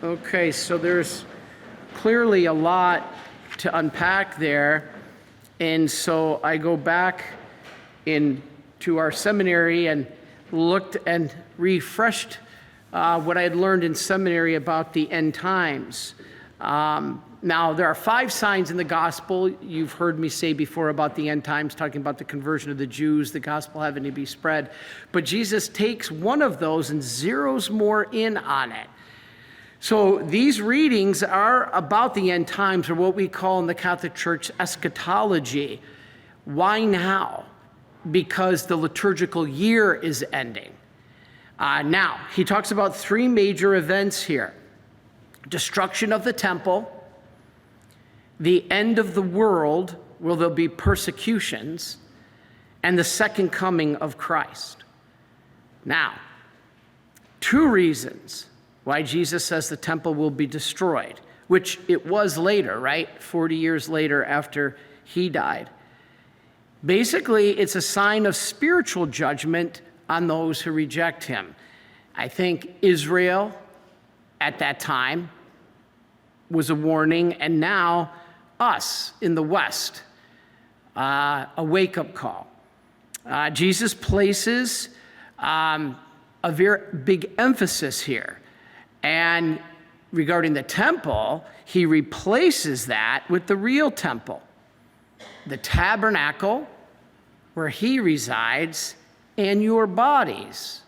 Okay, so there's clearly a lot to unpack there. And so I go back into our seminary and looked and refreshed what I had learned in seminary about the end times. Now, there are 5 signs in the gospel. You've heard me say before about the end times, talking about the conversion of the Jews, the gospel having to be spread. But Jesus takes one of those and zeroes more in on it. So these readings are about the end times, or what we call in the Catholic Church eschatology. Why now? Because the liturgical year is ending. Now, he talks about 3 major events here: destruction of the temple, the end of the world, where there'll be persecutions, and the second coming of Christ. Now, 2 reasons why Jesus says the temple will be destroyed, which it was later, right? 40 years later after he died. Basically, it's a sign of spiritual judgment on those who reject him. I think Israel at that time was a warning, and now us in the West, a wake-up call. Jesus places a very big emphasis here. And regarding the temple, he replaces that with the real temple, the tabernacle where he resides, and your bodies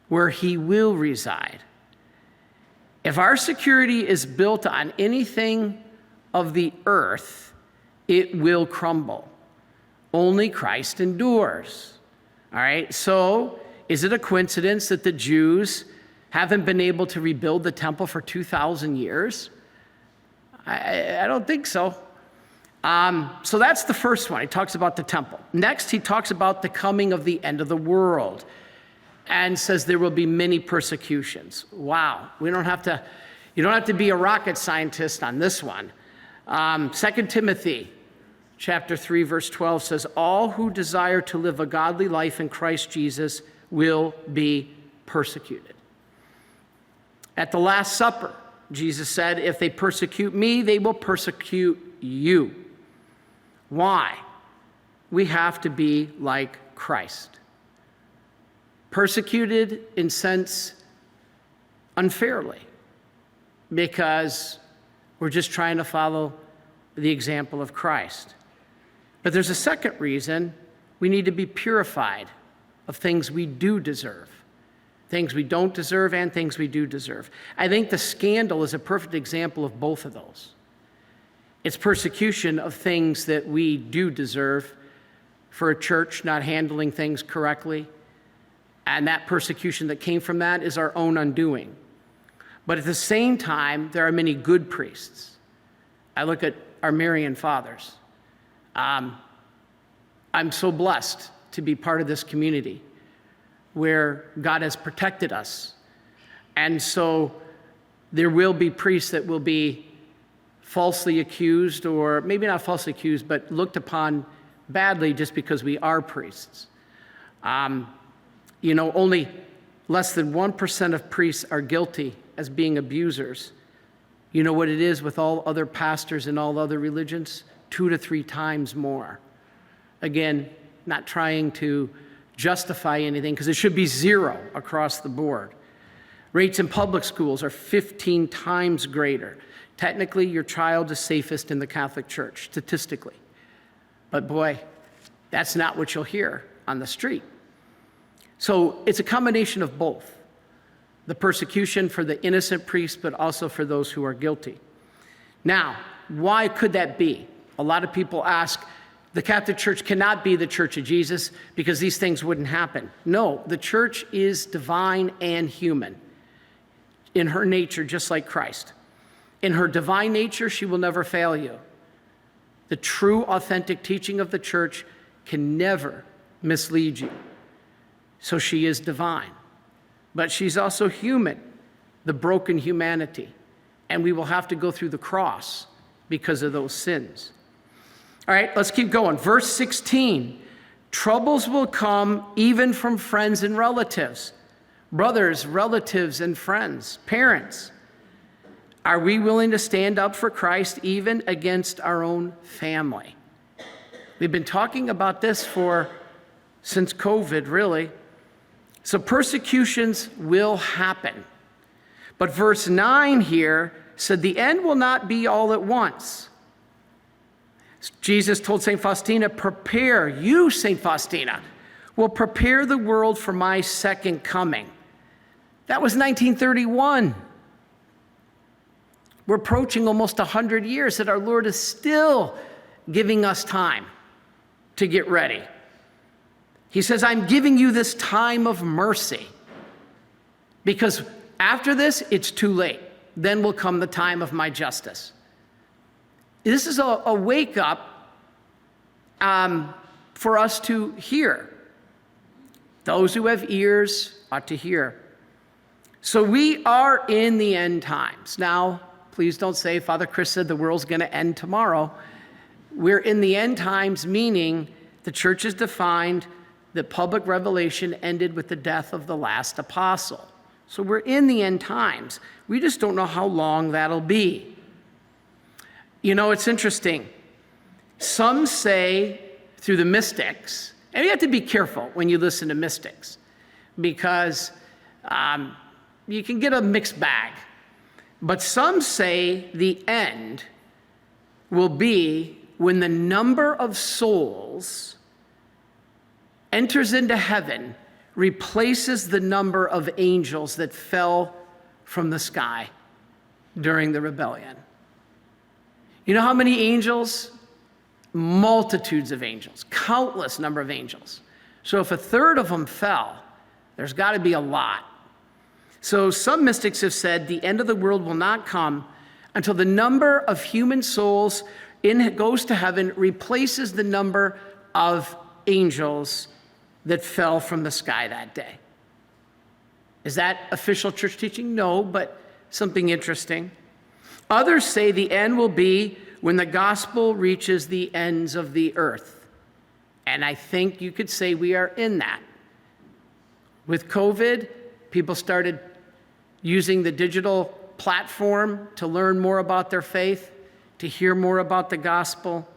where he will reside. If our security is built on anything of the earth, it will crumble. Only Christ endures. All right, so is it a coincidence that the Jews haven't been able to rebuild the temple for 2,000 years? I don't think so. So that's the first one. He talks about the temple. Next, he talks about the coming of the end of the world and says there will be many persecutions. Wow. You don't have to be a rocket scientist on this one. 2 Timothy chapter 3, verse 12 says, all who desire to live a godly life in Christ Jesus will be persecuted. At the Last Supper, Jesus said, if they persecute me, they will persecute you. Why? We have to be like Christ. Persecuted in sense unfairly, because we're just trying to follow the example of Christ. But there's a second reason: we need to be purified of things we do deserve. Things we don't deserve and things we do deserve. I think the scandal is a perfect example of both of those. It's persecution of things that we do deserve for a church not handling things correctly. And that persecution that came from that is our own undoing. But at the same time, there are many good priests. I look at our Marian fathers. I'm so blessed to be part of this community where God has protected us. And so there will be priests that will be falsely accused, or maybe not falsely accused, but looked upon badly just because we are priests. Only less than 1% of priests are guilty as being abusers. You know what it is with all other pastors in all other religions? 2 to 3 times more. Again, not trying to justify anything, because it should be 0 across the board. Rates in public schools are 15 times greater. Technically, your child is safest in the Catholic Church, statistically. But boy, that's not what you'll hear on the street. So it's a combination of both. The persecution for the innocent priests, but also for those who are guilty. Now, why could that be? A lot of people ask, the Catholic Church cannot be the Church of Jesus because these things wouldn't happen. No, the Church is divine and human in her nature, just like Christ. In her divine nature, she will never fail you. The true, authentic teaching of the Church can never mislead you. So she is divine. But she's also human, the broken humanity. And we will have to go through the cross because of those sins. All right, let's keep going. Verse 16, troubles will come even from friends and relatives. Brothers, relatives, and friends, parents. Are we willing to stand up for Christ even against our own family? We've been talking about this since COVID, really. So persecutions will happen. But verse 9 here said the end will not be all at once. Jesus told St. Faustina, prepare, you, St. Faustina, will prepare the world for my second coming. That was 1931. We're approaching almost 100 years that our Lord is still giving us time to get ready. He says, I'm giving you this time of mercy because after this, it's too late. Then will come the time of my justice. This is a wake up for us to hear. Those who have ears ought to hear. So we are in the end times. Now, please don't say, Father Chris said the world's going to end tomorrow. We're in the end times, meaning the church has defined that public revelation ended with the death of the last apostle. So we're in the end times. We just don't know how long that'll be. You know, it's interesting. Some say through the mystics, and you have to be careful when you listen to mystics, because you can get a mixed bag. But some say the end will be when the number of souls enters into heaven replaces the number of angels that fell from the sky during the rebellion. You know how many angels? Multitudes of angels, countless number of angels. So if a third of them fell, there's got to be a lot. So some mystics have said the end of the world will not come until the number of human souls goes to heaven replaces the number of angels that fell from the sky that day. Is that official church teaching? No, but something interesting. Others say the end will be when the gospel reaches the ends of the earth. And I think you could say we are in that. With COVID, people started using the digital platform to learn more about their faith, to hear more about the gospel.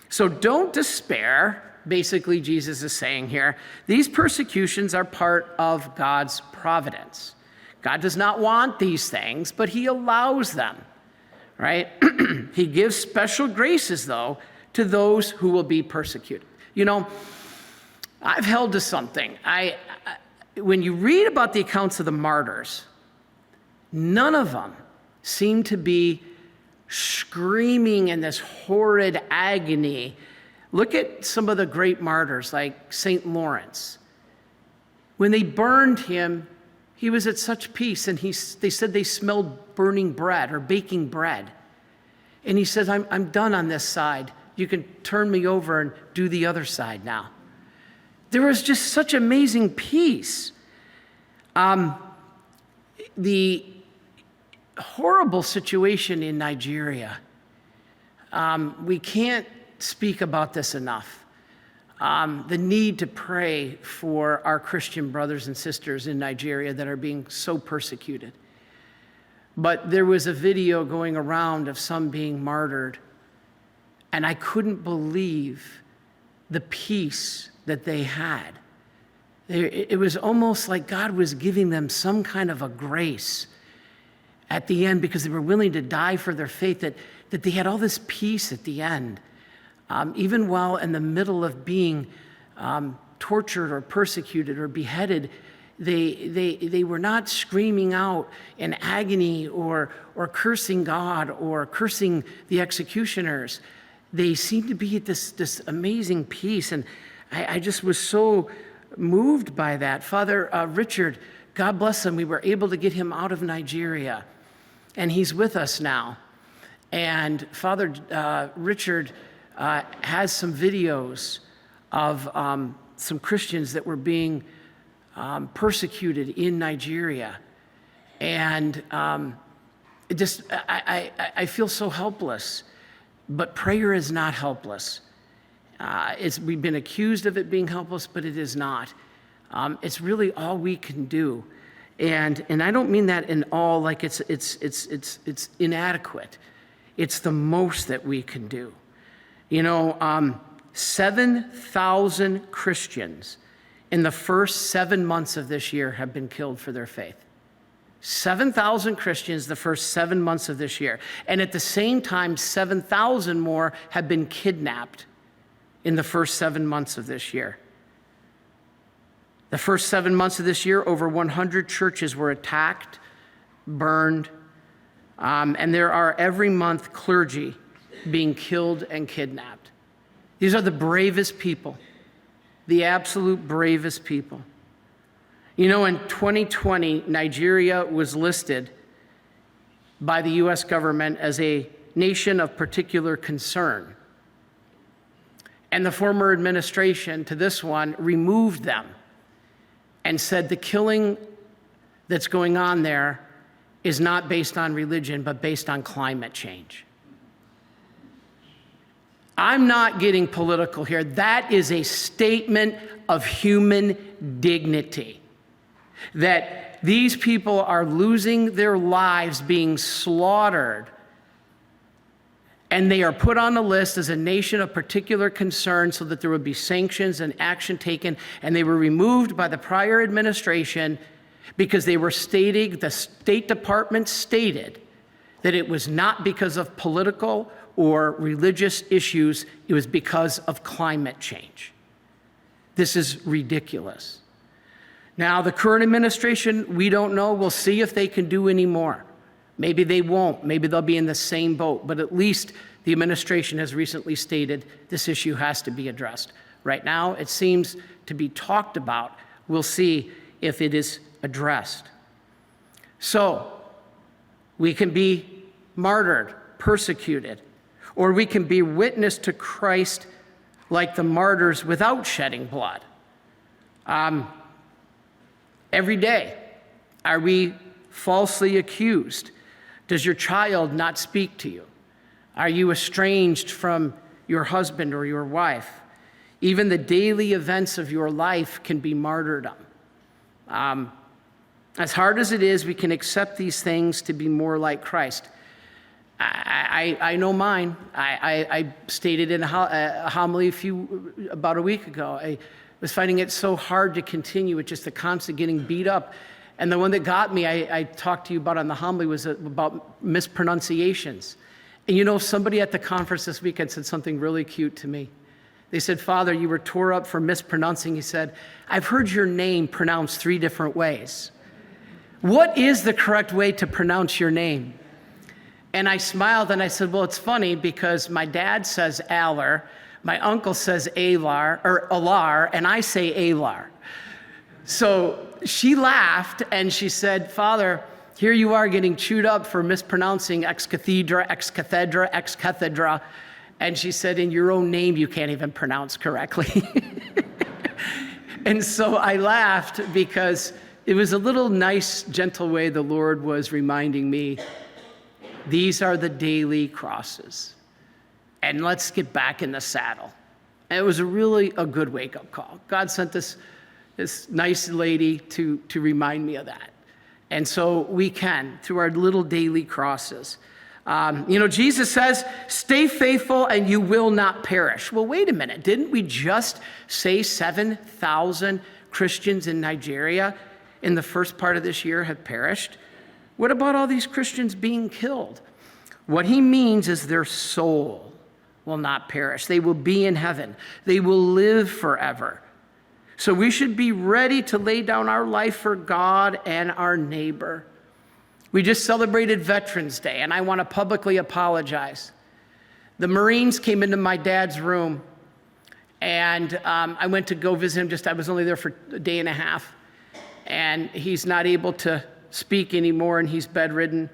So don't despair, basically Jesus is saying here. These persecutions are part of God's providence. God does not want these things, but he allows them, right? He gives special graces, though, to those who will be persecuted. You know, I've held to something. When you read about the accounts of the martyrs, none of them seem to be screaming in this horrid agony. Look at some of the great martyrs like St. Lawrence. When they burned him, he was at such peace, and they said they smelled burning bread or baking bread. And he says, I'm done on this side. You can turn me over and do the other side now. There was just such amazing peace. The horrible situation in Nigeria, we can't speak about this enough. The need to pray for our Christian brothers and sisters in Nigeria that are being so persecuted. But there was a video going around of some being martyred, and I couldn't believe the peace that they had. It was almost like God was giving them some kind of a grace at the end because they were willing to die for their faith, that they had all this peace at the end. Even while in the middle of being tortured or persecuted or beheaded, they were not screaming out in agony or cursing God or cursing the executioners. They seemed to be at this amazing peace, and I just was so moved by that. Father Richard, God bless him, we were able to get him out of Nigeria, and he's with us now. And Father Richard has some videos of some Christians that were being persecuted in Nigeria. And I feel so helpless, but prayer is not helpless. We've been accused of it being helpless, but it is not. It's really all we can do. And I don't mean that in all like it's inadequate. It's the most that we can do. 7,000 Christians in the first 7 months of this year have been killed for their faith. 7,000 Christians the first 7 months of this year. And at the same time, 7,000 more have been kidnapped in the first 7 months of this year. The first 7 months of this year, over 100 churches were attacked, burned, and there are every month clergy being killed and kidnapped. These are the bravest people, the absolute bravest people. In 2020, Nigeria was listed by the U.S. government as a nation of particular concern. And the former administration to this one removed them and said the killing that's going on there is not based on religion, but based on climate change. I'm not getting political here. That is a statement of human dignity. That these people are losing their lives, being slaughtered, and they are put on the list as a nation of particular concern so that there would be sanctions and action taken, and they were removed by the prior administration because they were stating, the State Department stated, that it was not because of political or religious issues, it was because of climate change. This is ridiculous. Now, the current administration, we don't know. We'll see if they can do any more. Maybe they won't. Maybe they'll be in the same boat. But at least the administration has recently stated this issue has to be addressed. Right now, it seems to be talked about. We'll see if it is addressed. So, we can be martyred, persecuted, or we can be witness to Christ like the martyrs without shedding blood. Every day, are we falsely accused? Does your child not speak to you? Are you estranged from your husband or your wife? Even the daily events of your life can be martyrdom. As hard as it is, we can accept these things to be more like Christ. I know mine. I stated in a homily about a week ago. I was finding it so hard to continue with just the constant getting beat up. And the one that got me, I talked to you about on the homily, was about mispronunciations. And somebody at the conference this weekend said something really cute to me. They said, "Father, you were tore up for mispronouncing." He said, "I've heard your name pronounced 3 different ways. What is the correct way to pronounce your name?" And I smiled and I said, "Well, it's funny because my dad says Aller, my uncle says Alar, and I say Alar." So she laughed and she said, "Father, here you are getting chewed up for mispronouncing ex cathedra, ex cathedra, ex cathedra." And she said, "In your own name, you can't even pronounce correctly." And so I laughed because it was a little nice, gentle way the Lord was reminding me, these are the daily crosses. And let's get back in the saddle. And it was really a good wake-up call. God sent this nice lady to remind me of that. And so we can, through our little daily crosses. Jesus says, "Stay faithful and you will not perish." Well, wait a minute. Didn't we just say 7,000 Christians in Nigeria in the first part of this year have perished? What about all these Christians being killed? What he means is their soul will not perish. They will be in heaven. They will live forever. So we should be ready to lay down our life for God and our neighbor. We just celebrated Veterans Day, and I want to publicly apologize. The Marines came into my dad's room, and I went to go visit him. I was only there for a day and a half, and he's not able to speak anymore, and he's bedridden.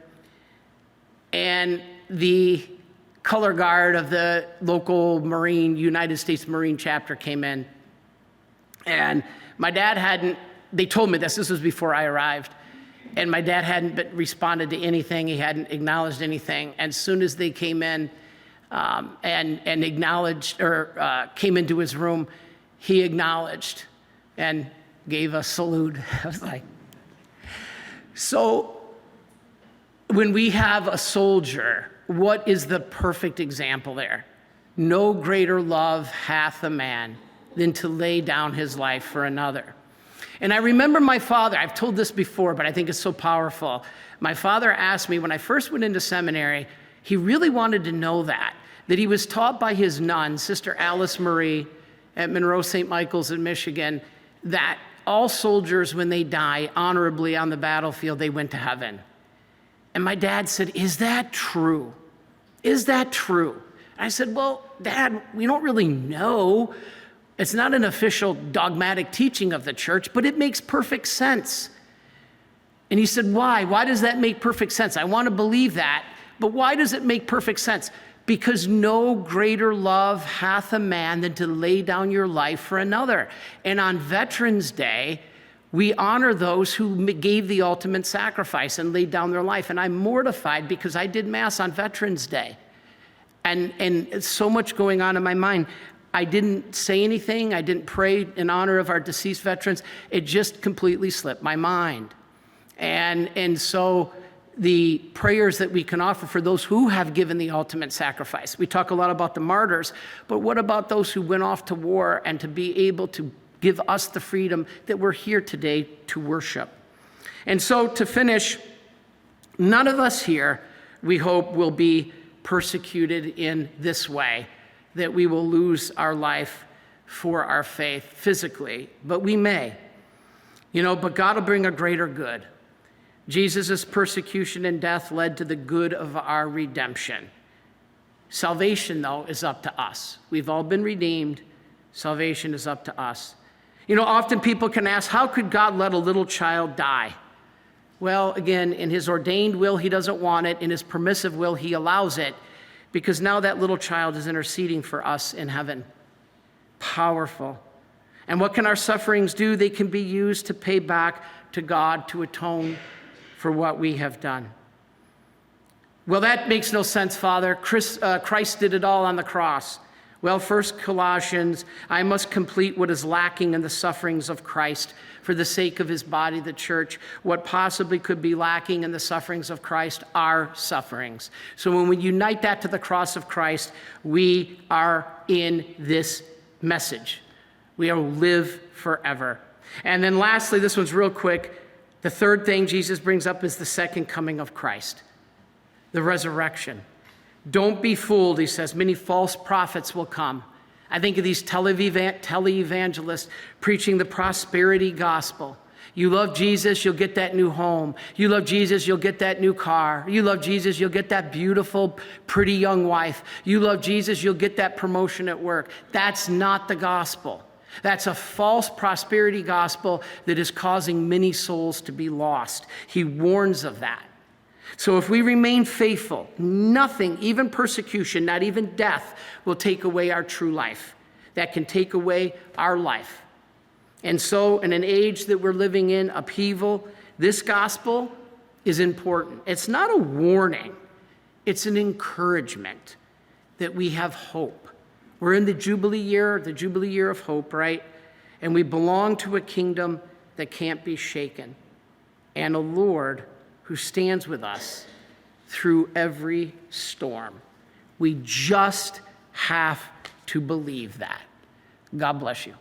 And the color guard of the local United States Marine chapter came in. And my dad they told me this was before I arrived, and my dad hadn't responded to anything. He hadn't acknowledged anything. And as soon as they came in and acknowledged, or came into his room, he acknowledged and gave a salute. I was like, So when we have a soldier, what is the perfect example there? No greater love hath a man than to lay down his life for another. And I remember my father, I've told this before, but I think it's so powerful. My father asked me when I first went into seminary, he really wanted to know that he was taught by his nun, Sister Alice Marie at Monroe St. Michael's in Michigan, that all soldiers, when they die honorably on the battlefield, they went to heaven. And my dad said, is that true? Is that true? I said, well, Dad, we don't really know. It's not an official dogmatic teaching of the church, but it makes perfect sense. And he said, why? Why does that make perfect sense? I want to believe that, but why does it make perfect sense? Because no greater love hath a man than to lay down your life for another. And on Veterans Day, we honor those who gave the ultimate sacrifice and laid down their life. And I'm mortified because I did Mass on Veterans Day. And so much going on in my mind. I didn't say anything. I didn't pray in honor of our deceased veterans. It just completely slipped my mind. And so the prayers that we can offer for those who have given the ultimate sacrifice. We talk a lot about the martyrs, but what about those who went off to war and to be able to give us the freedom that we're here today to worship? And so to finish, none of us here, we hope, will be persecuted in this way, that we will lose our life for our faith physically, but we may. But God will bring a greater good. Jesus' persecution and death led to the good of our redemption. Salvation, though, is up to us. We've all been redeemed. Salvation is up to us. Often people can ask, how could God let a little child die? Well, again, in his ordained will, he doesn't want it. In his permissive will, he allows it, because now that little child is interceding for us in heaven. Powerful. And what can our sufferings do? They can be used to pay back to God, to atone for what we have done. Well, that makes no sense, Father. Christ did it all on the cross. Well, first Colossians, I must complete what is lacking in the sufferings of Christ for the sake of his body, the church. What possibly could be lacking in the sufferings of Christ are sufferings. So when we unite that to the cross of Christ, we are in this message. We will live forever. And then lastly, this one's real quick. The third thing Jesus brings up is the second coming of Christ, the resurrection. Don't be fooled, he says. Many false prophets will come. I think of these televangelists preaching the prosperity gospel. You love Jesus, you'll get that new home. You love Jesus, you'll get that new car. You love Jesus, you'll get that beautiful, pretty young wife. You love Jesus, you'll get that promotion at work. That's not the gospel. That's a false prosperity gospel that is causing many souls to be lost. He warns of that. So if we remain faithful, nothing, even persecution, not even death, will take away our true life. That can take away our life. And so in an age that we're living in, upheaval, this gospel is important. It's not a warning. It's an encouragement that we have hope. We're in the Jubilee year of hope, right? And we belong to a kingdom that can't be shaken, and a Lord who stands with us through every storm. We just have to believe that. God bless you.